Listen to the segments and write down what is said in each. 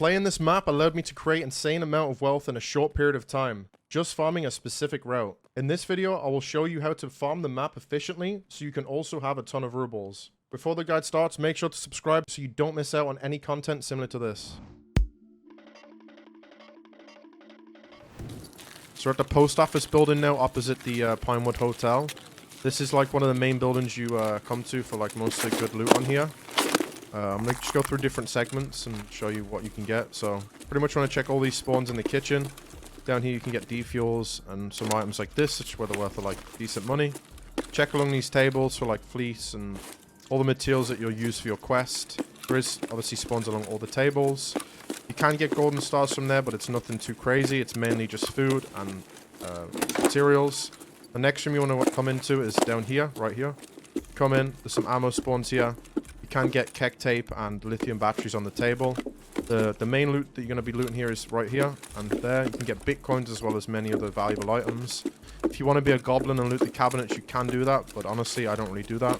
Playing this map allowed me to create insane amount of wealth in a short period of time, just farming a specific route. In this video, I will show you how to farm the map efficiently, so you can also have a ton of rubles. Before the guide starts, make sure to subscribe so you don't miss out on any content similar to this. So we're at the post office building now, opposite the Pinewood Hotel. This is like one of the main buildings you come to for like most of the good loot on here. I'm going to just go through different segments and show you what you can get. So pretty much want to check all these spawns in the kitchen. Down here you can get defuels and some items like this, which where they're worth like decent money. Check along these tables for like fleece and all the materials that you'll use for your quest. There is obviously spawns along all the tables. You can get golden stars from there, but it's nothing too crazy. It's mainly just food and materials. The next room you want to come into is down here, right here. Come in, there's some ammo spawns here. You can get Chek tape and lithium batteries on the table. The main loot that you're going to be looting here is right here and there. You can get bitcoins as well as many other valuable items. If you want to be a goblin and loot the cabinets, you can do that, but honestly, I don't really do that.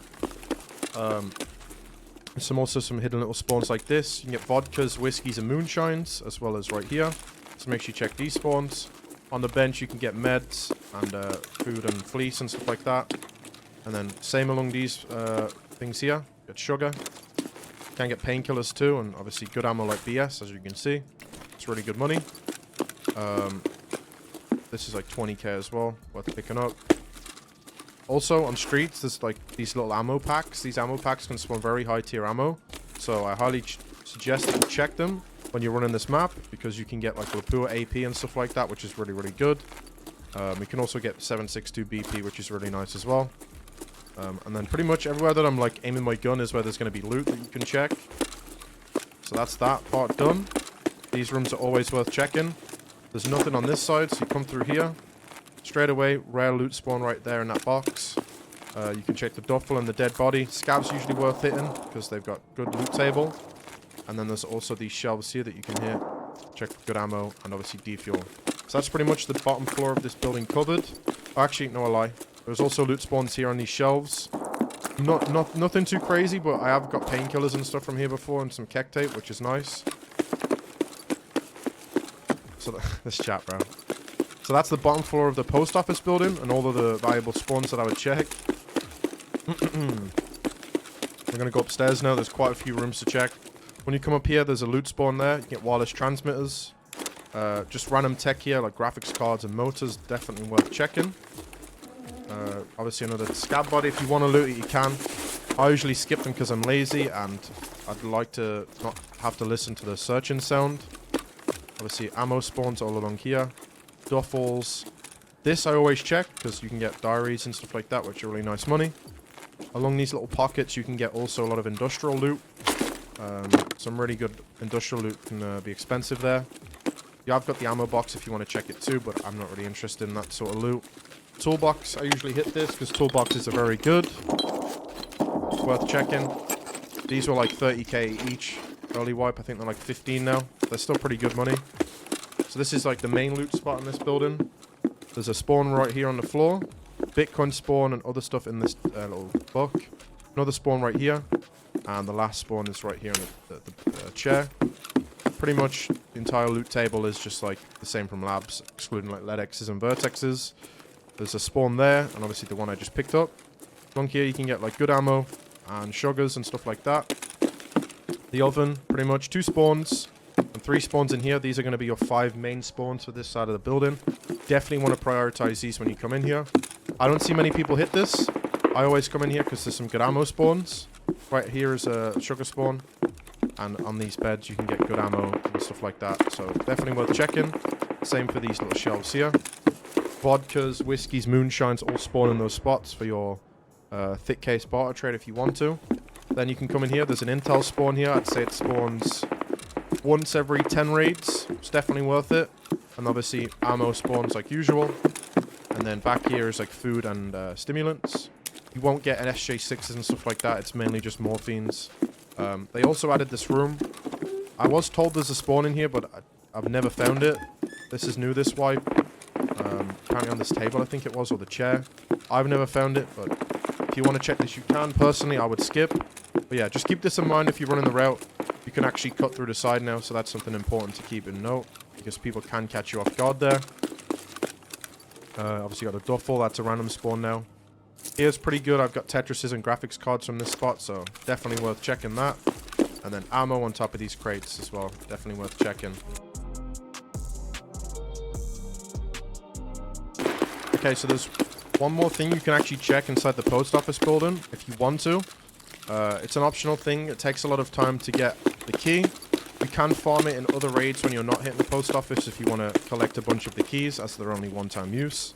There's also some hidden little spawns like this. You can get vodkas, whiskeys, and moonshines, as well as right here. So make sure you check these spawns. On the bench, you can get meds and food and fleece and stuff like that. And then same along these things here. Get sugar. Can get painkillers too, and obviously good ammo like BS, as you can see. It's really good money. This is like 20k as well, worth picking up. Also, on streets, there's like these little ammo packs. These ammo packs can spawn very high tier ammo. So I highly suggest that you check them when you're running this map, because you can get like Lapua AP and stuff like that, which is really, really good. You can also get 762 BP, which is really nice as well. And then pretty much everywhere that I'm like aiming my gun is where there's going to be loot that you can check. So that's that part done. These rooms are always worth checking. There's nothing on this side, so you come through here. Straight away, rare loot spawn right there in that box. You can check the duffel and the dead body. Scabs usually worth hitting because they've got good loot table. And then there's also these shelves here that you can hit. Check for good ammo and obviously defuel. So that's pretty much the bottom floor of this building covered. Oh, actually, no, I lie. There's also loot spawns here on these shelves. Nothing too crazy, but I have got painkillers and stuff from here before and some Chek tape, which is nice. So this chat, bro. So that's the bottom floor of the post office building and all of the valuable spawns that I would check. We're going to go upstairs now. There's quite a few rooms to check. When you come up here, there's a loot spawn there. You get wireless transmitters. Just random tech here, like graphics cards and motors. Definitely worth checking. Obviously another scab body. If you want to loot it, you can. I usually skip them because I'm lazy and I'd like to not have to listen to the searching sound. Obviously ammo spawns all along here. Duffels. This I always check because you can get diaries and stuff like that, which are really nice money. Along these little pockets, you can get also a lot of industrial loot. Some really good industrial loot can be expensive there. Yeah, I've got the ammo box if you want to check it too, but I'm not really interested in that sort of loot. Toolbox, I usually hit this because toolboxes are very good. Worth checking. These were like 30k each. Early wipe, I think they're like 15 now. They're still pretty good money. So this is like the main loot spot in this building. There's a spawn right here on the floor. Bitcoin spawn and other stuff in this little book. Another spawn right here. And the last spawn is right here in the chair. Pretty much the entire loot table is just like the same from labs, excluding like lead X's and vertexes. There's a spawn there, and obviously the one I just picked up. Along here you can get like good ammo and sugars and stuff like that. The oven, pretty much 2 spawns and 3 spawns in here. These are going to be your 5 main spawns for this side of the building. Definitely want to prioritize these when you come in here. I don't see many people hit this. I always come in here because there's some good ammo spawns. Right here is a sugar spawn. And on these beds you can get good ammo and stuff like that. So definitely worth checking. Same for these little shelves here. Vodkas, whiskeys, moonshines all spawn in those spots for your thick case barter trade if you want to. Then you can come in here. There's an intel spawn here. I'd say it spawns once every 10 raids. It's definitely worth it. And obviously ammo spawns like usual. And then back here is like food and stimulants. You won't get an SJ6s and stuff like that. It's mainly just morphines. They also added this room. I was told there's a spawn in here, but I've never found it. This is new this wipe. Apparently on this table, I think it was, or the chair. I've never found it, but if you want to check this, you can. Personally, I would skip. But yeah, just keep this in mind if you're running the route. You can actually cut through the side now, so that's something important to keep in note, because people can catch you off guard there. Obviously got a duffel, that's a random spawn now. Here's pretty good, I've got Tetrises and graphics cards from this spot, so definitely worth checking that. And then ammo on top of these crates as well, definitely worth checking. Okay, so there's one more thing you can actually check inside the post office building, if you want to. It's an optional thing, it takes a lot of time to get the key. You can farm it in other raids when you're not hitting the post office if you want to collect a bunch of the keys, as they're only one-time use.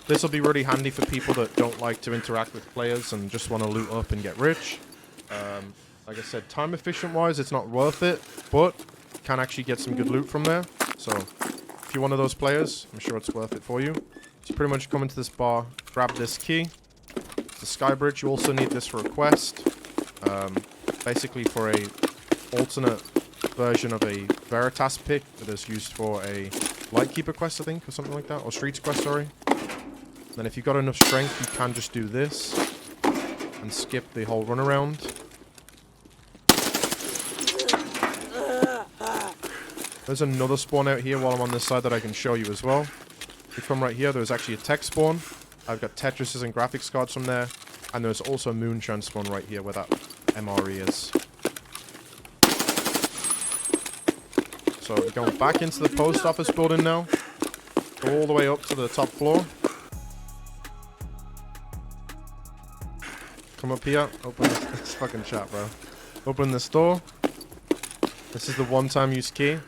This will be really handy for people that don't like to interact with players and just want to loot up and get rich. Like I said, time efficient wise, it's not worth it, but you can actually get some good loot from there. So if you're one of those players, I'm sure it's worth it for you. So pretty much come into this bar, grab this key. It's the sky bridge. You also need this for a quest. Basically for a alternate version of a Veritas pick that is used for a Lightkeeper quest, I think, or something like that. Or Streets quest, sorry. Then if you've got enough strength, you can just do this and skip the whole runaround. There's another spawn out here while I'm on this side that I can show you as well. If you come right here, there's actually a tech spawn. I've got Tetrises and graphics cards from there. And there's also a moonshine spawn right here where that MRE is. So we're going back into the post office building now. Go all the way up to the top floor. Come up here. Open this fucking chat, bro. Open this door. This is the one-time use key.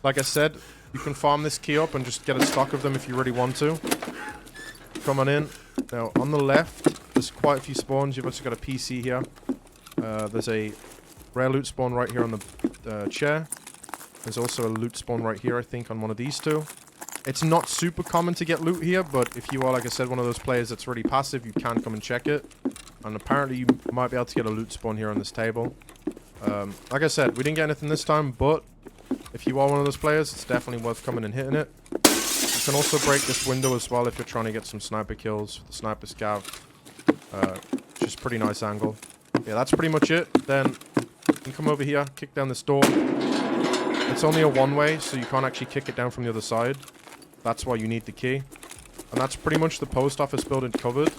Like I said, you can farm this key up and just get a stock of them if you really want to. Come on in. Now, on the left, there's quite a few spawns. You've also got a PC here. There's a rare loot spawn right here on the chair. There's also a loot spawn right here, I think, on one of these two. It's not super common to get loot here, but if you are, like I said, one of those players that's really passive, you can come and check it. And apparently you might be able to get a loot spawn here on this table. Like I said, we didn't get anything this time, but if you are one of those players, it's definitely worth coming and hitting it. You can also break this window as well if you're trying to get some sniper kills. The sniper scav. Which is a pretty nice angle. Yeah, that's pretty much it. Then you can come over here, kick down this door. It's only a one-way, so you can't actually kick it down from the other side. That's why you need the key. And that's pretty much the post office building covered.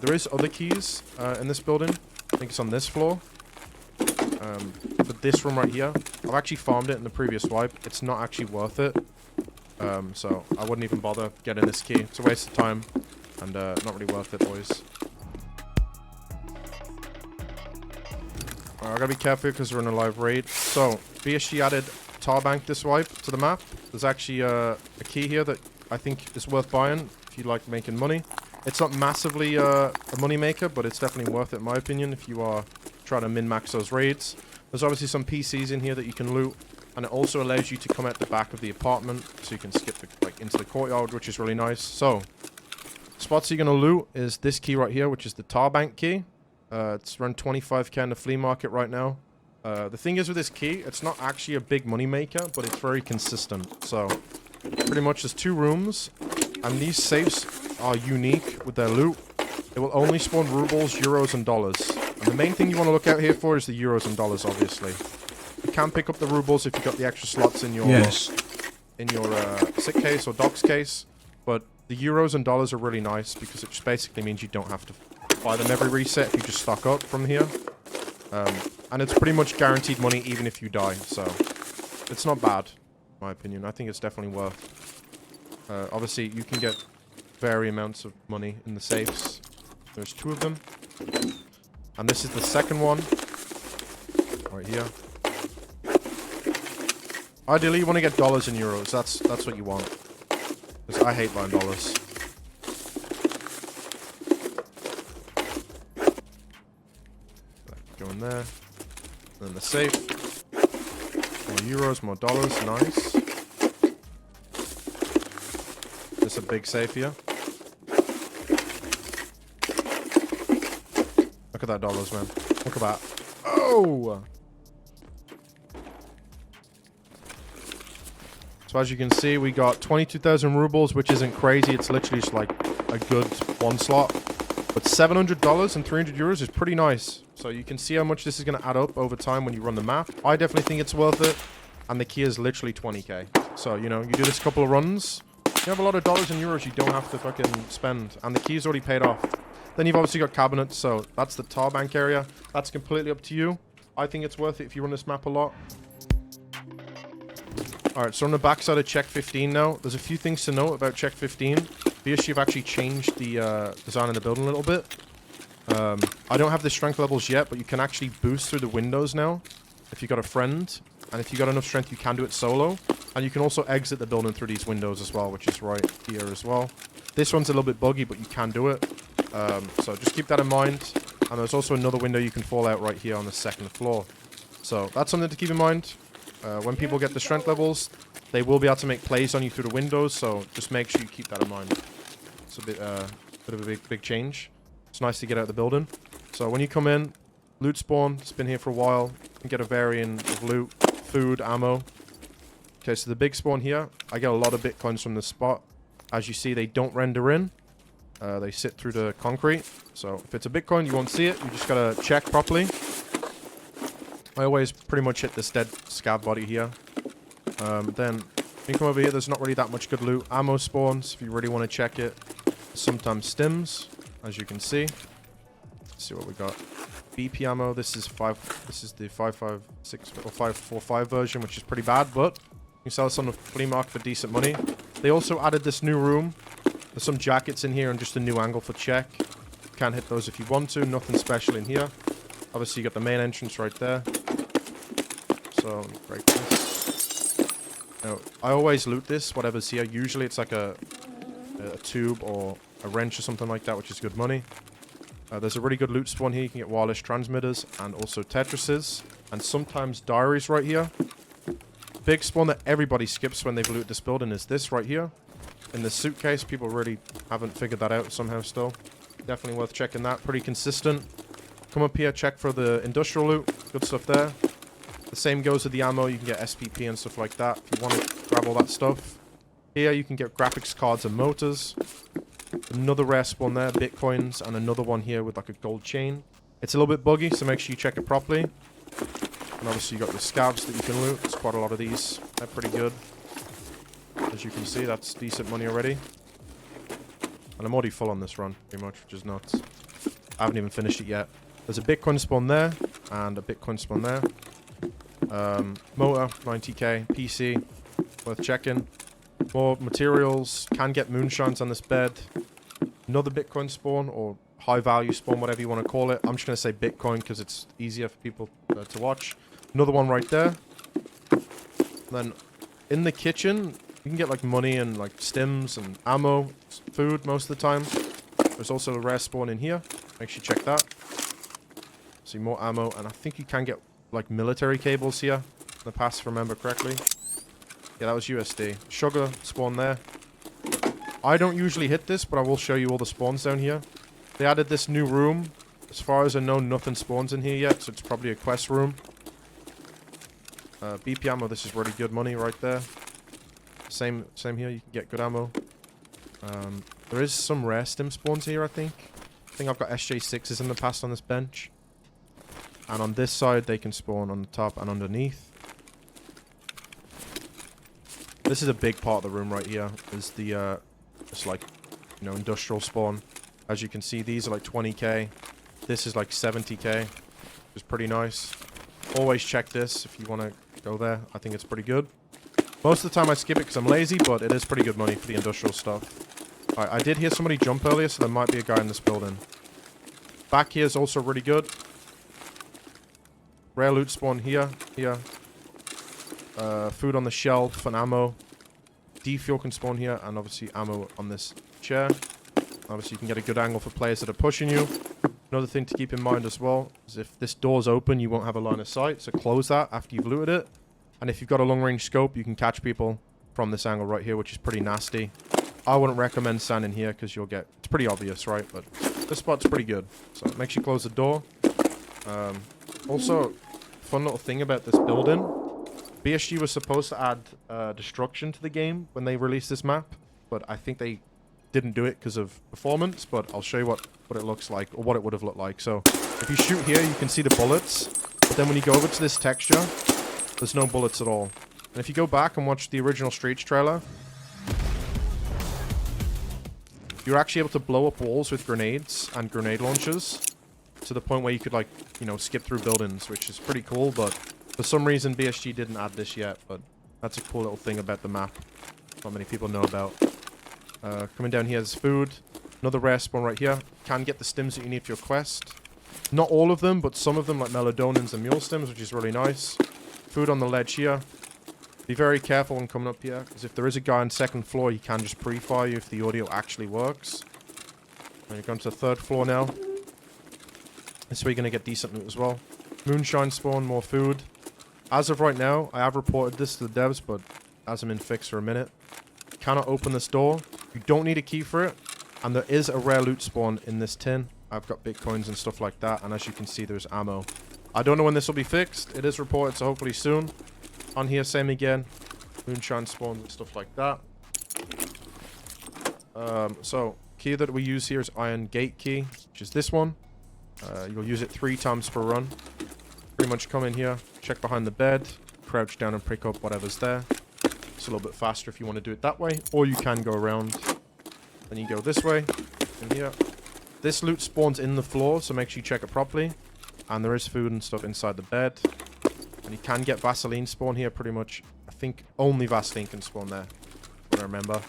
There is other keys in this building. I think it's on this floor. For this room right here. I've actually farmed it in the previous wipe. It's not actually worth it. So I wouldn't even bother getting this key. It's a waste of time. And not really worth it, boys. I gotta be careful because we're in a live raid. So, BSG added Tarbank this wipe to the map. There's actually a key here that I think is worth buying if you like making money. It's not massively a money maker, but it's definitely worth it in my opinion if you are trying to min-max those raids. There's obviously some PCs in here that you can loot, and it also allows you to come out the back of the apartment, so you can skip into the courtyard, which is really nice. So, spots you're gonna loot is this key right here, which is the Tarbank key. It's around 25k in the flea market right now. The thing is with this key, it's not actually a big money maker, but it's very consistent. So, pretty much there's two rooms, and these safes are unique with their loot. It will only spawn rubles, euros, and dollars. And the main thing you want to look out here for is the euros and dollars, obviously. You can pick up the rubles if you've got the extra slots in your sick case or docs case, but the euros and dollars are really nice because it just basically means you don't have to buy them every reset if you just stock up from here. And it's pretty much guaranteed money even if you die, so it's not bad, in my opinion. I think it's definitely worth. Obviously, you can get varying amounts of money in the safes. There's two of them. And this is the second one. Right here. Ideally, you want to get dollars and euros. That's what you want. Because I hate buying dollars. Go in there. Then the safe. More euros, more dollars. Nice. There's a big safe here. Look at that dollars, man. Look at that. Oh! So as you can see, we got 22,000 rubles, which isn't crazy. It's literally just like a good one slot. But $700 and 300 euros is pretty nice. So you can see how much this is going to add up over time when you run the map. I definitely think it's worth it. And the key is literally 20k. So, you know, you do this couple of runs, you have a lot of dollars and euros you don't have to fucking spend. And the key is already paid off. Then you've obviously got cabinets, so that's the Tarbank area. That's completely up to you. I think it's worth it if you run this map a lot. Alright, so on the backside of Chek 15 now, there's a few things to note about Chek 15. BSG have actually changed the design of the building a little bit. I don't have the strength levels yet, but you can actually boost through the windows now if you got a friend. And if you got enough strength, you can do it solo. And you can also exit the building through these windows as well, which is right here as well. This one's a little bit buggy, but you can do it. So just keep that in mind. And there's also another window you can fall out right here on the second floor. So that's something to keep in mind. When people get the strength levels, they will be able to make plays on you through the windows. So just make sure you keep that in mind. It's a bit of a big change. It's nice to get out of the building. So when you come in, loot spawn. It's been here for a while. You can get a variant of loot, food, ammo. Okay, so the big spawn here, I get a lot of bitcoins from this spot. As you see, they don't render in. They sit through the concrete. So if it's a bitcoin, you won't see it. You just gotta check properly. I always pretty much hit this dead scab body here. Then you come over here, there's not really that much good loot. Ammo spawns, if you really want to check it. Sometimes stims, as you can see. Let's see what we got. BP ammo, this is the 556 or 545 version, which is pretty bad, but you can sell this on the flea market for decent money. They also added this new room. There's some jackets in here and just a new angle for Chek. Can't hit those if you want to. Nothing special in here. Obviously, you got the main entrance right there. So, break this. Now, I always loot this, whatever's here. Usually, it's like a tube or a wrench or something like that, which is good money. There's a really good loot spawn here. You can get wireless transmitters and also Tetrises. And sometimes diaries right here. Big spawn that everybody skips when they've looted this building is this right here. In the suitcase, people really haven't figured that out somehow still. Definitely worth checking that. Pretty consistent. Come up here, check for the industrial loot. Good stuff there. The same goes with the ammo. You can get SPP and stuff like that if you want to grab all that stuff. Here you can get graphics cards and motors. Another rare spawn there, bitcoins, and another one here with like a gold chain. It's a little bit buggy, so make sure you check it properly. And obviously you got the scabs that you can loot. There's quite a lot of these. They're pretty good. As you can see, that's decent money already. And I'm already full on this run, pretty much, which is nuts. I haven't even finished it yet. There's a bitcoin spawn there, and a bitcoin spawn there. Motor, 90k, PC, worth checking. More materials, can get moonshines on this bed. Another bitcoin spawn, or high value spawn, whatever you want to call it. I'm just going to say bitcoin because it's easier for people to watch. Another one right there. And then in the kitchen, you can get like money and like stims and ammo, food most of the time. There's also a rare spawn in here. Make sure you check that. See more ammo, and I think you can get like military cables here. In the past, if I remember correctly. Yeah, that was USD. Sugar spawn there. I don't usually hit this, but I will show you all the spawns down here. They added this new room. As far as I know, nothing spawns in here yet, so it's probably a quest room. BP ammo, this is really good money right there. Same here, you can get good ammo. There is some rare stim spawns here, I think. I think I've got SJ6s in the past on this bench. And on this side, they can spawn on the top and underneath. This is a big part of the room right here. Is the, it's like, you know, industrial spawn. As you can see, these are like 20k. This is like 70k. Which is pretty nice. Always check this if you want to go there. I think it's pretty good. Most of the time I skip it because I'm lazy, but it is pretty good money for the industrial stuff. Alright, I did hear somebody jump earlier, so there might be a guy in this building. Back here is also really good. Rare loot spawn here. Food on the shelf and ammo. Defuel can spawn here, and obviously ammo on this chair. Obviously you can get a good angle for players that are pushing you. Another thing to keep in mind as well is if this door's open, you won't have a line of sight, so close that after you've looted it. And if you've got a long-range scope, you can catch people from this angle right here, which is pretty nasty. I wouldn't recommend standing here because you'll get... It's pretty obvious, right? But this spot's pretty good. So make sure you close the door. Also, fun little thing about this building. BSG was supposed to add destruction to the game when they released this map. But I think they didn't do it because of performance. But I'll show you what it looks like, or what it would have looked like. So If you shoot here, you can see the bullets. But then when you go over to this texture, there's no bullets at all. And if you go back and watch the original Streets trailer, you're actually able to blow up walls with grenades and grenade launchers to the point where you could, like, you know, skip through buildings, which is pretty cool. But for some reason, BSG didn't add this yet. But that's a cool little thing about the map. Not many people know about. Coming down here is food. Another rare spawn right here. Can get the stims that you need for your quest. Not all of them, but some of them, like melodonins and mule stims, which is really nice. Food on the ledge here. Be very careful when coming up here, because if there is a guy on second floor, he can just pre-fire you if the audio actually works. And you're going to the third floor now. This way you're going to get decent loot as well. Moonshine spawn, more food. As of right now, I have reported this to the devs, but as I'm in fix for a minute, you cannot open this door. You don't need a key for it. And there is a rare loot spawn in this tin. I've got bitcoins and stuff like that, and as you can see, there's ammo. I don't know when this will be fixed. It is reported, so hopefully soon. On here, same again. Moonshine spawns and stuff like that. So, key that we use here is Iron Gate key, which is this one. You'll use it 3 times per run. Pretty much come in here, check behind the bed, crouch down and pick up whatever's there. It's a little bit faster if you want to do it that way, or you can go around. Then you go this way, in here. This loot spawns in the floor, so make sure you check it properly. And there is food and stuff inside the bed. And you can get Vaseline spawn here pretty much. I think only Vaseline can spawn there. I remember.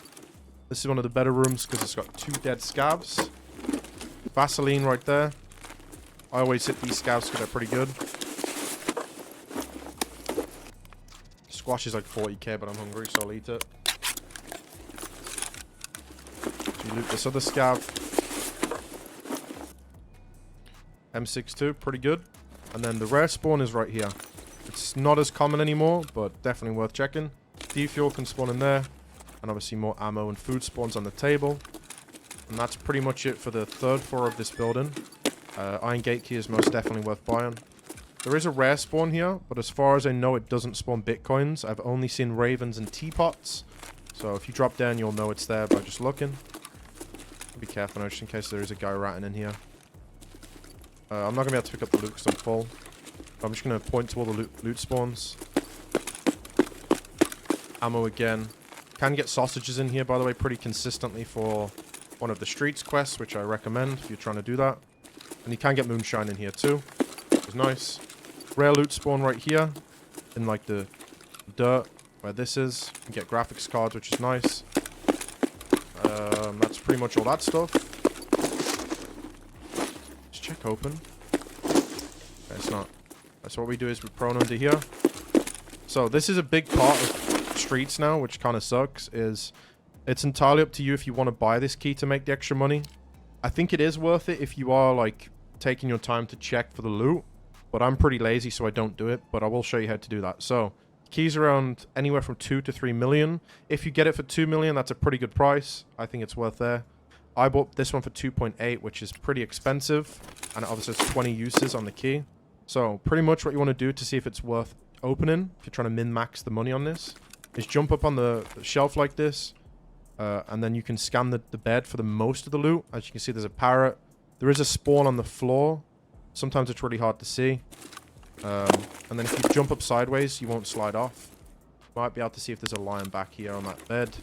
This is one of the better rooms because it's got 2 dead scavs. Vaseline right there. I always hit these scavs because they're pretty good. Squash is like 40k, but I'm hungry, so I'll eat it. So you loot this other scav. M62, pretty good. And then the rare spawn is right here. It's not as common anymore, but definitely worth checking. Defuel can spawn in there. And obviously more ammo and food spawns on the table. And that's pretty much it for the 3rd floor of this building. Iron Gate key is most definitely worth buying. There is a rare spawn here, but as far as I know, it doesn't spawn bitcoins. I've only seen ravens and teapots. So if you drop down, you'll know it's there by just looking. Be careful now, just in case there is a guy ratting in here. I'm not going to be able to pick up the loot because I'm full. I'm just going to point to all the loot spawns. Ammo again. Can get sausages in here, by the way, pretty consistently for one of the Streets quests, which I recommend if you're trying to do that. And you can get moonshine in here too, which is nice. Rare loot spawn right here, in like the dirt where this is. You can get graphics cards, which is nice. That's pretty much all that stuff. Check open. Okay, it's not. So what we do is we prone under here. So this is a big part of Streets now, which kind of sucks. Is it's entirely up to you if you want to buy this key to make the extra money. I think it is worth it if you are like taking your time to check for the loot. But I'm pretty lazy, so I don't do it. But I will show you how to do that. So keys around anywhere from 2 to 3 million. If you get it for 2 million, that's a pretty good price. I think it's worth there. I bought this one for 2.8, which is pretty expensive. And it obviously has 20 uses on the key. So pretty much what you want to do to see if it's worth opening, if you're trying to min-max the money on this, is jump up on the shelf like this. And then you can scan the bed for the most of the loot. As you can see, there's a parrot. There is a spawn on the floor. Sometimes it's really hard to see. And then if you jump up sideways, you won't slide off. You might be able to see if there's a lion back here on that bed.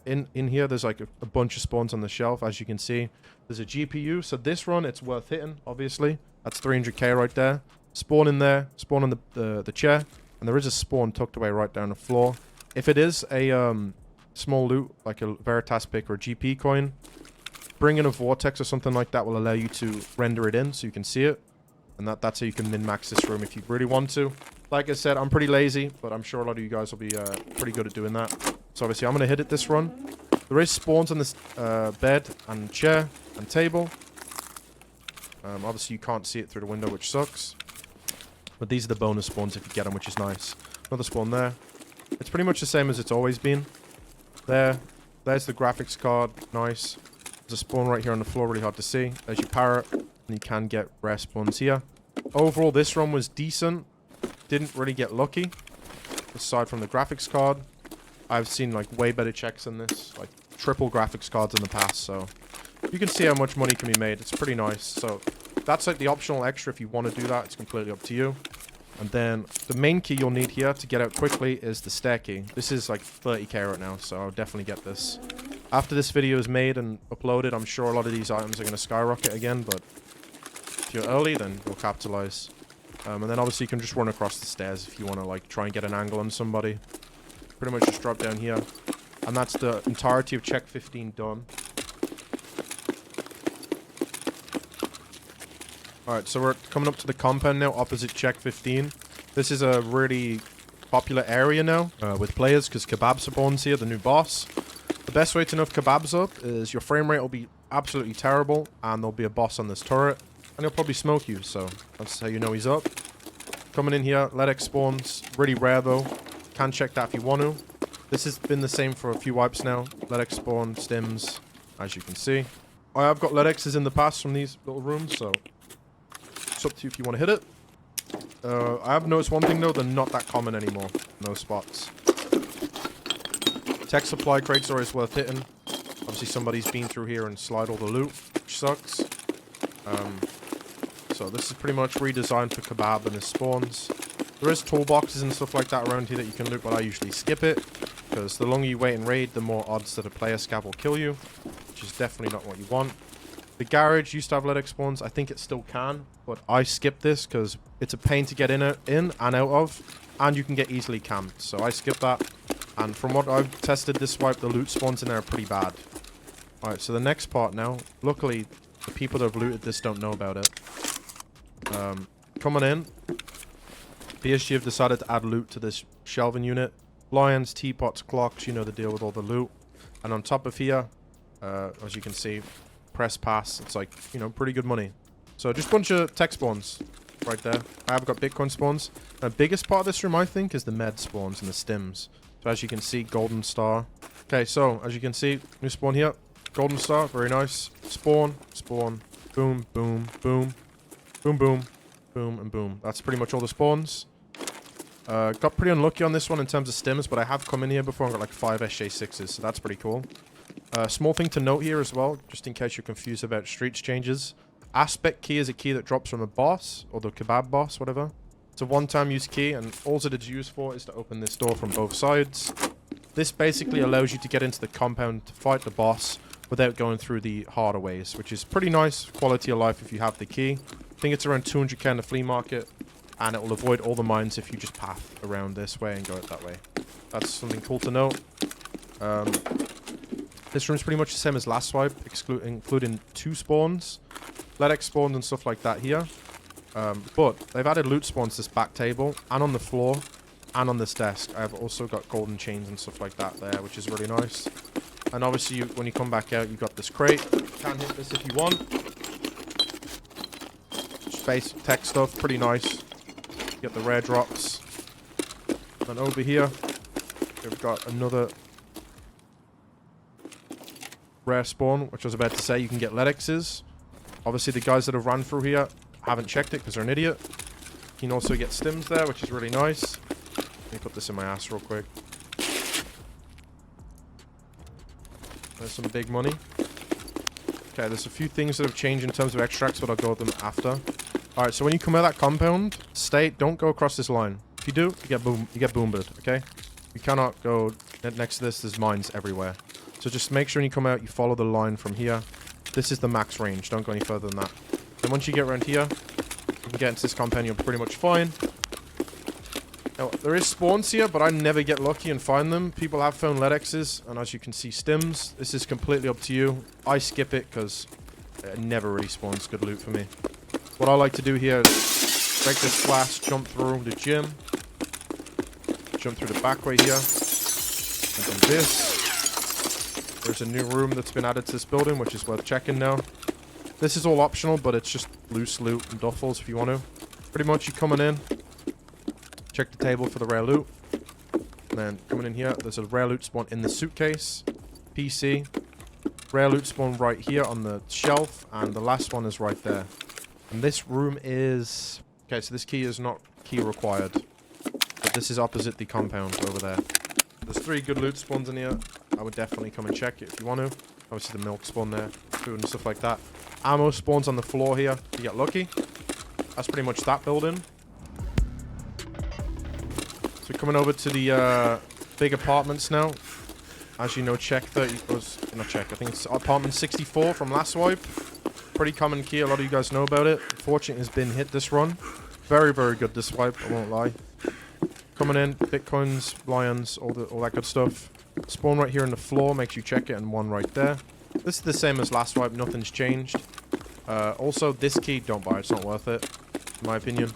In here, there's like a bunch of spawns on the shelf, as you can see. There's a GPU, so this run, it's worth hitting, obviously. That's 300k right there. Spawn in there, spawn on the chair, and there is a spawn tucked away right down the floor. If it is a small loot, like a Veritas pick or a GP coin, bring in a vortex or something like that will allow you to render it in so you can see it. And that's how you can min-max this room if you really want to. Like I said, I'm pretty lazy, but I'm sure a lot of you guys will be pretty good at doing that. So obviously, I'm going to hit it this run. There is spawns on this bed and chair and table. Obviously, you can't see it through the window, which sucks. But these are the bonus spawns if you get them, which is nice. Another spawn there. It's pretty much the same as it's always been. There's the graphics card. Nice. There's a spawn right here on the floor, really hard to see. There's your parrot. And you can get rare spawns here. Overall, this run was decent. Didn't really get lucky. Aside from the graphics card. I've seen like way better checks than this. Like triple graphics cards in the past. So you can see how much money can be made. It's pretty nice. So that's like the optional extra if you want to do that. It's completely up to you. And then the main key you'll need here to get out quickly is the stair key. This is like 30k right now, so I'll definitely get this. After this video is made and uploaded, I'm sure a lot of these items are going to skyrocket again, but if you're early, then you'll capitalize. And then obviously you can just run across the stairs if you want to like try and get an angle on somebody. Pretty much just drop down here. And that's the entirety of Chek 15 done. Alright, so we're coming up to the compound now, opposite Chek 15. This is a really popular area now with players, because Kebab spawns here, the new boss. The best way to know if Kebab's up is your frame rate will be absolutely terrible, and there'll be a boss on this turret, and he'll probably smoke you, so that's how you know he's up. Coming in here, Ledex spawns, really rare though. Can check that if you want to. This has been the same for a few wipes now. Ledex spawn, stims, as you can see. I have got Ledexes in the past from these little rooms, so it's up to you if you want to hit it. I have noticed one thing though, they're not that common anymore in those spots. Tech supply crates are always worth hitting. Obviously somebody's been through here and slide all the loot, which sucks. So this is pretty much redesigned for Kebab and his spawns. There is toolboxes and stuff like that around here that you can loot, but I usually skip it, because the longer you wait and raid, the more odds that a player scab will kill you, which is definitely not what you want. The garage used to have Ledex spawns. I think it still can, but I skip this because it's a pain to get in and out of, and you can get easily camped. So I skip that, and from what I've tested this wipe, the loot spawns in there are pretty bad. Alright, so the next part now. Luckily, the people that have looted this don't know about it. Coming in, PSG have decided to add loot to this shelving unit. Lions, teapots, clocks, you know the deal with all the loot. And on top of here, as you can see, press pass, it's like, you know, pretty good money. So just a bunch of tech spawns right there. I have got Bitcoin spawns. The biggest part of this room, I think, is the med spawns and the stims. So as you can see, golden star. Okay, so as you can see, new spawn here. Golden star, very nice. Spawn, spawn, boom, boom, boom, boom, boom, boom, and boom. That's pretty much all the spawns. Got pretty unlucky on this one in terms of stims, but I have come in here before and got like 5 SJ6s, so that's pretty cool. Small thing to note here as well, just in case you're confused about streets changes. Aspect key is a key that drops from a boss, or the Kebab boss, whatever. It's a one-time use key, and all it is used for is to open this door from both sides. This basically allows you to get into the compound to fight the boss without going through the harder ways, which is pretty nice quality of life if you have the key. I think it's around 200k in the flea market, and it will avoid all the mines if you just path around this way and go out that way. That's something cool to note. This room's pretty much the same as last swipe, including 2 spawns, Ledex spawns and stuff like that here. But they've added loot spawns to this back table, and on the floor, and on this desk. I've also got golden chains and stuff like that there, which is really nice. And obviously, when you come back out, you've got this crate. You can hit this if you want. Just basic tech stuff, pretty nice. You get the rare drops. And over here, we've got another rare spawn, which I was about to say, you can get Ledexes. Obviously, the guys that have run through here haven't checked it because they're an idiot. You can also get stims there, which is really nice. Let me put this in my ass real quick. There's some big money. Okay, there's a few things that have changed in terms of extracts, but I'll go with them after. Alright, so when you come out of that compound, don't go across this line. If you do, you get boomed, okay? You cannot go next to this, there's mines everywhere. So just make sure when you come out, you follow the line from here. This is the max range, don't go any further than that. Then once you get around here, you can get into this compound, you're pretty much fine. Now, there is spawns here, but I never get lucky and find them. People have found Ledexes, and as you can see, stims. This is completely up to you. I skip it, because it never really spawns good loot for me. What I like to do here is break this glass, jump through the gym, jump through the back way here, and do this. There's a new room that's been added to this building, which is worth checking now. This is all optional, but it's just loose loot and duffels if you want to. Pretty much you coming in, check the table for the rare loot. And then coming in here, there's a rare loot spawn in the suitcase. PC. Rare loot spawn right here on the shelf. And the last one is right there. And this room is... Okay, so this key is not key required. But this is opposite the compound over there. There's 3 good loot spawns in here. I would definitely come and check it if you want to. Obviously the milk spawn there, food and stuff like that. Ammo spawns on the floor here if you get lucky. That's pretty much that building. So coming over to the big apartments now. As you know, Chek 30 was not Chek. I think it's apartment 64 from last swipe. Pretty common key. A lot of you guys know about it. Fortunately, has been hit this run. Very, very good this swipe. I won't lie. Coming in, bitcoins, lions, all that good stuff. Spawn right here on the floor makes you check it, and one right there. This is the same as last swipe. Nothing's changed. Also, this key, don't buy it. It's not worth it, in my opinion.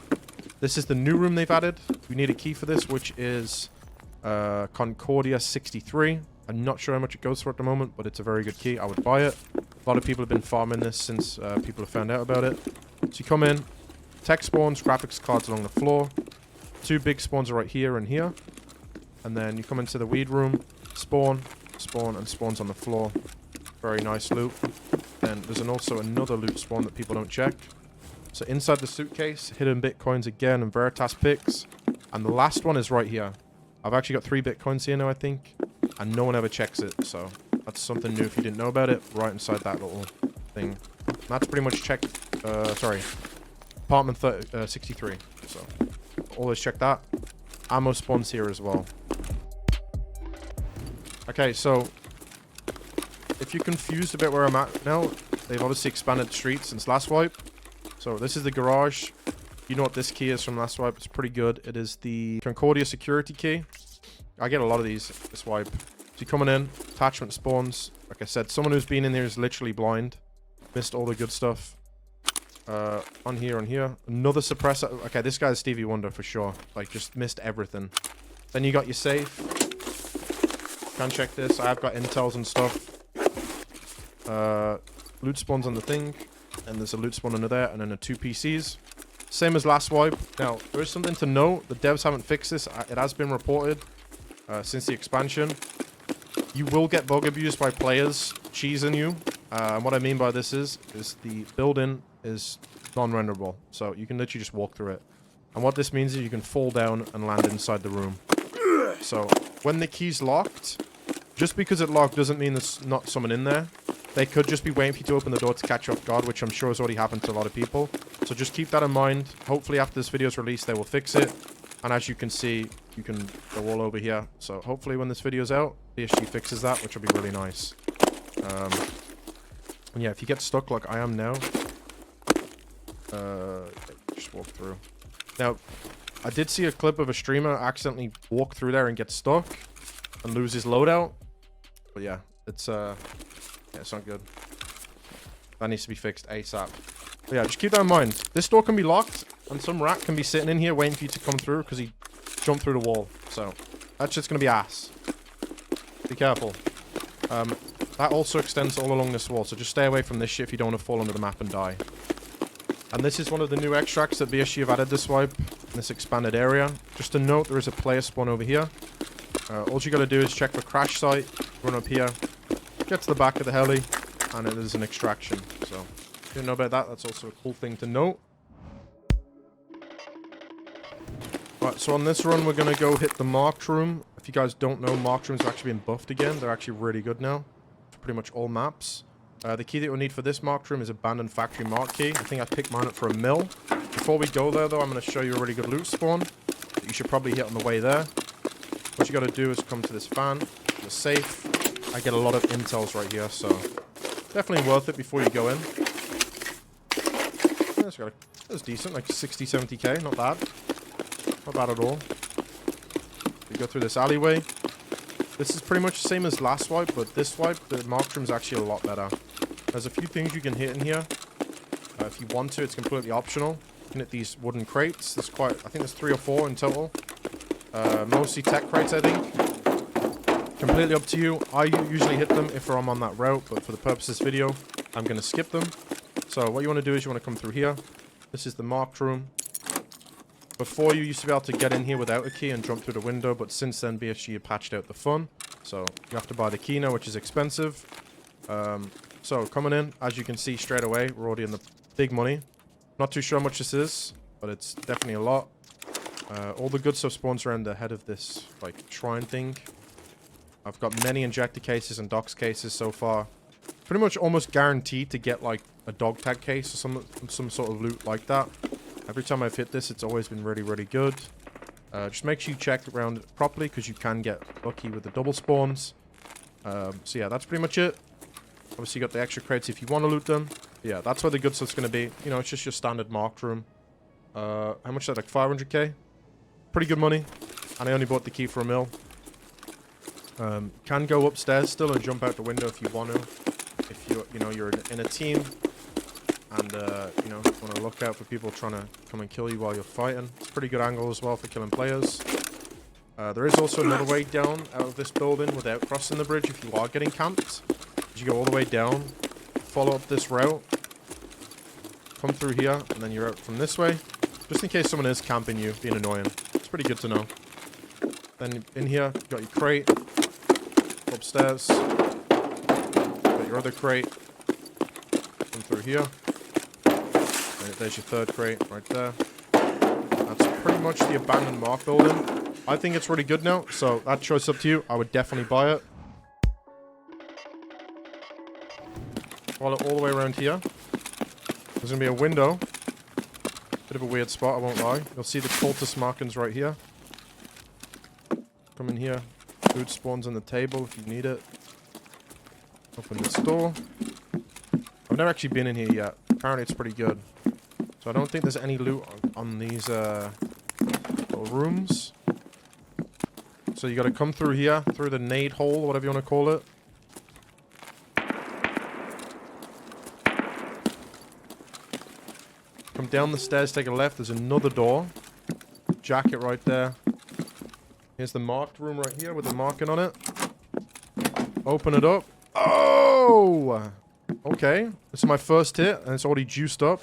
This is the new room they've added. We need a key for this, which is Concordia 63. I'm not sure how much it goes for at the moment, but it's a very good key. I would buy it. A lot of people have been farming this since people have found out about it. So you come in, tech spawns, graphics cards along the floor. Two big spawns are right here and here. And then you come into the weed room, spawn, spawn, and spawns on the floor. Very nice loot. And there's also another loot spawn that people don't check. So inside the suitcase, hidden bitcoins again and Veritas picks. And the last one is right here. I've actually got 3 bitcoins here now, I think. And no one ever checks it, so that's something new if you didn't know about it. Right inside that little thing. And that's pretty much check. Sorry, apartment 63. So always check that. Ammo spawns here as well. Okay, so if you're confused about where I'm at now, they've obviously expanded the street since last wipe. So this is the garage. You know what this key is from last wipe. It's pretty good. It is the Concordia security key. I get a lot of these this wipe. So you're coming in, attachment spawns. Like I said, someone who's been in there is literally blind. Missed all the good stuff. On here. Another suppressor. Okay, this guy's Stevie Wonder for sure. Like, just missed everything. Then you got your safe. Can check this. I've got intels and stuff. Loot spawns on the thing. And there's a loot spawn under there. And then the 2 PCs. Same as last wipe. Now, there is something to note. The devs haven't fixed this. It has been reported. Since the expansion, you will get bug abused by players cheesing you. And what I mean by this is the building is non-renderable, so you can literally just walk through it. And what this means is you can fall down and land inside the room. So when the key's locked, just because it locked doesn't mean there's not someone in there. They could just be waiting for you to open the door to catch you off guard, which I'm sure has already happened to a lot of people. So just keep that in mind. Hopefully after this video is released, they will fix it. And as you can see, you can go all over here. So hopefully when this video's out, BSG fixes that, which will be really nice. And yeah, if you get stuck like I am now, just walk through. Now, I did see a clip of a streamer accidentally walk through there and get stuck and lose his loadout. But yeah, it's not good. That needs to be fixed ASAP. But yeah, just keep that in mind. This door can be locked, and some rat can be sitting in here waiting for you to come through because he jumped through the wall. So that's just going to be ass. Be careful. That also extends all along this wall, so just stay away from this shit if you don't want to fall under the map and die. And this is one of the new extracts that BSG have added this wipe in this expanded area. Just to note, there is a player spawn over here. All you got to do is check for crash site, run up here, get to the back of the heli, and it is an extraction. So if you didn't know about that, that's also a cool thing to note. Right, so on this run, we're going to go hit the marked room. If you guys don't know, marked rooms are actually being buffed again. They're actually really good now for pretty much all maps. The key that you'll need for this marked room is abandoned factory mark key. I think I picked mine up for a mill. Before we go there, though, I'm going to show you a really good loot spawn that you should probably hit on the way there. What you got to do is come to this fan, the safe. I get a lot of intels right here, so definitely worth it before you go in. Yeah, that's decent, like 60, 70k, not bad. Not bad at all. You go through this alleyway. This is pretty much the same as last wipe, but this wipe, the marked room is actually a lot better. There's a few things you can hit in here. If you want to, it's completely optional. You can hit these wooden crates. There's I think there's 3 or 4 in total. Mostly tech crates, I think. Completely up to you. I usually hit them if I'm on that route, but for the purpose of this video, I'm going to skip them. So what you want to do is you want to come through here. This is the marked room. Before, you used to be able to get in here without a key and jump through the window, but since then, BSG have patched out the fun. So you have to buy the key now, which is expensive. So coming in, as you can see straight away, we're already in the big money. Not too sure how much this is, but it's definitely a lot. All the good stuff spawns around the head of this, like, shrine thing. I've got many injector cases and docs cases so far. pretty much almost guaranteed to get like a dog tag case or some sort of loot like that. Every time I've hit this, it's always been really, really good. Just make sure you check around it properly because you can get lucky with the double spawns. So yeah, that's pretty much it. Obviously, you got the extra crates if you want to loot them. But yeah, that's where the good stuff's going to be. You know, it's just your standard marked room. How much is that? Like 500k? Pretty good money. And I only bought the key for $1 mil. Can go upstairs still and jump out the window if you want to. If you're in a team and you know, want to look out for people trying to come and kill you while you're fighting. It's a pretty good angle as well for killing players. There is also another way down out of this building without crossing the bridge if you are getting camped. You go all the way down, follow up this route, come through here, and then you're out from this way. Just in case someone is camping you, being annoying. It's pretty good to know. Then in here, you got your crate. Go upstairs. Got your other crate. Come through here. And there's your third crate right there. That's pretty much the abandoned mark building. I think it's really good now, so that choice up to you. I would definitely buy it. Follow it all the way around here. There's going to be a window. Bit of a weird spot, I won't lie. You'll see the cultist markings right here. Come in here. Food spawns on the table if you need it. Open this door. I've never actually been in here yet. Apparently it's pretty good. So I don't think there's any loot on these little rooms. So you got to come through here, through the nade hole, whatever you want to call it. Come down the stairs, take a left. There's another door. Jacket right there. Here's the marked room right here with the marking on it. Open it up. Oh! Okay. This is my first hit, and it's already juiced up.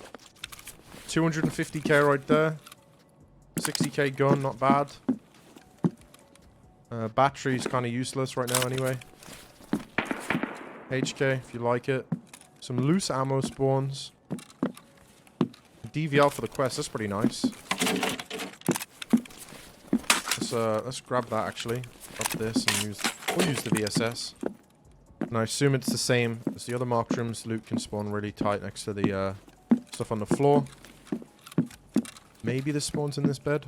250k right there. 60k gun, not bad. Battery's kind of useless right now anyway. HK, if you like it. Some loose ammo spawns. DVL for the quest, that's pretty nice. Let's grab that actually. Up this and we'll use the VSS. And I assume it's the same as the other marked rooms. Loot can spawn really tight next to the stuff on the floor. Maybe this spawns in this bed.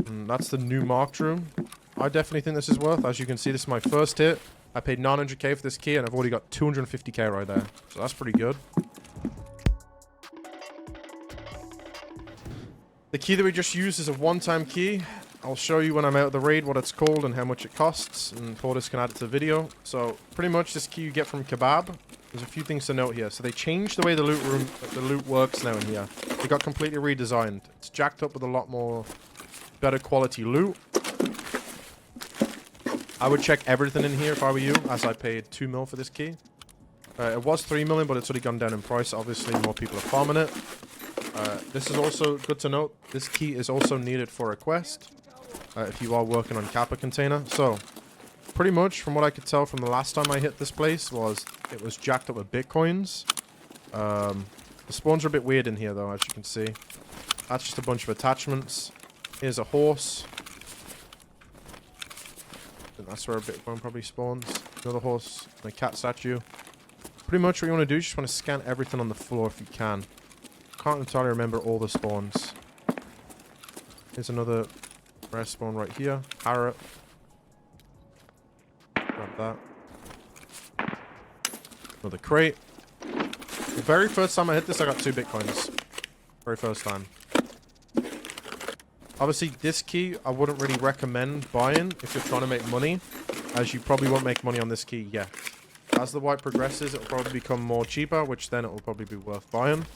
And that's the new marked room. I definitely think this is worth. As you can see, this is my first hit. I paid 900k for this key and I've already got 250k right there. So that's pretty good. The key that we just used is a one-time key. I'll show you when I'm out of the raid what it's called and how much it costs, and Tortoise can add it to the video. So pretty much this key you get from Kebab. There's a few things to note here. So they changed the way the loot works now in here. It got completely redesigned. It's jacked up with a lot more better quality loot. I would check everything in here if I were you, as I paid 2 mil for this key. It was 3 million, but it's already gone down in price. Obviously, more people are farming it. This is also good to note. This key is also needed for a quest if you are working on Kappa container. So, pretty much from what I could tell from the last time I hit this place it was jacked up with bitcoins. The spawns are a bit weird in here though, as you can see. That's just a bunch of attachments. Here's a horse. I think that's where a bitcoin probably spawns. Another horse and a cat statue. Pretty much what you want to do is just want to scan everything on the floor if you can. Can't entirely remember all the spawns. Here's another rare spawn right here. Parrot. Grab that. Another crate. The very first time I hit this, I got 2 bitcoins. Very first time. Obviously, this key I wouldn't really recommend buying if you're trying to make money, as you probably won't make money on this key yet. As the wipe progresses, it will probably become more cheaper, which then it will probably be worth buying.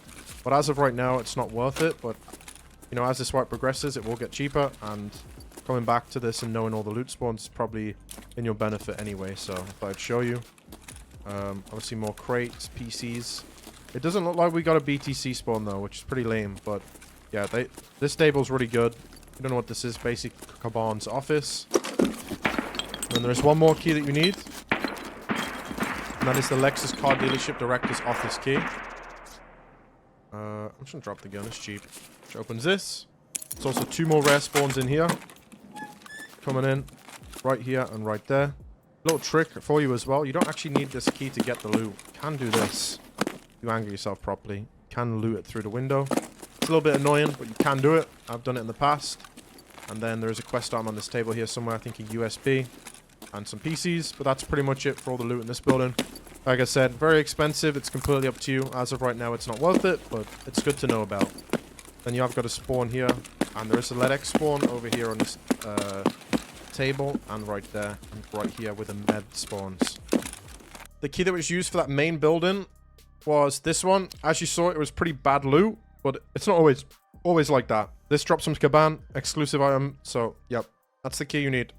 But as of right now, it's not worth it. But, you know, as this wipe progresses, it will get cheaper. And coming back to this and knowing all the loot spawns is probably in your benefit anyway. So, I thought I'd show you. Obviously, more crates, PCs. It doesn't look like we got a BTC spawn, though, which is pretty lame. But, yeah, this stable's really good. You don't know what this is. Basic Kaban's office. And then there's one more key that you need. And that is the Lexus car dealership director's office key. I'm just gonna drop the gun, it's cheap. Which opens this. There's also 2 more rare spawns in here. Coming in. Right here and right there. Little trick for you as well. You don't actually need this key to get the loot. You can do this. You angle yourself properly. You can loot it through the window. It's a little bit annoying, but you can do it. I've done it in the past. And then there is a quest item on this table here somewhere. I think a USB and some PCs. But that's pretty much it for all the loot in this building. Like I said, very expensive. It's completely up to you. As of right now, it's not worth it, but it's good to know about. Then you have got a spawn here. And there is a LEDX spawn over here on this table. And right there. And right here where the med spawns. The key that was used for that main building was this one. As you saw, it was pretty bad loot. But it's not always like that. This drops some Caban, exclusive item. So, yep. That's the key you need.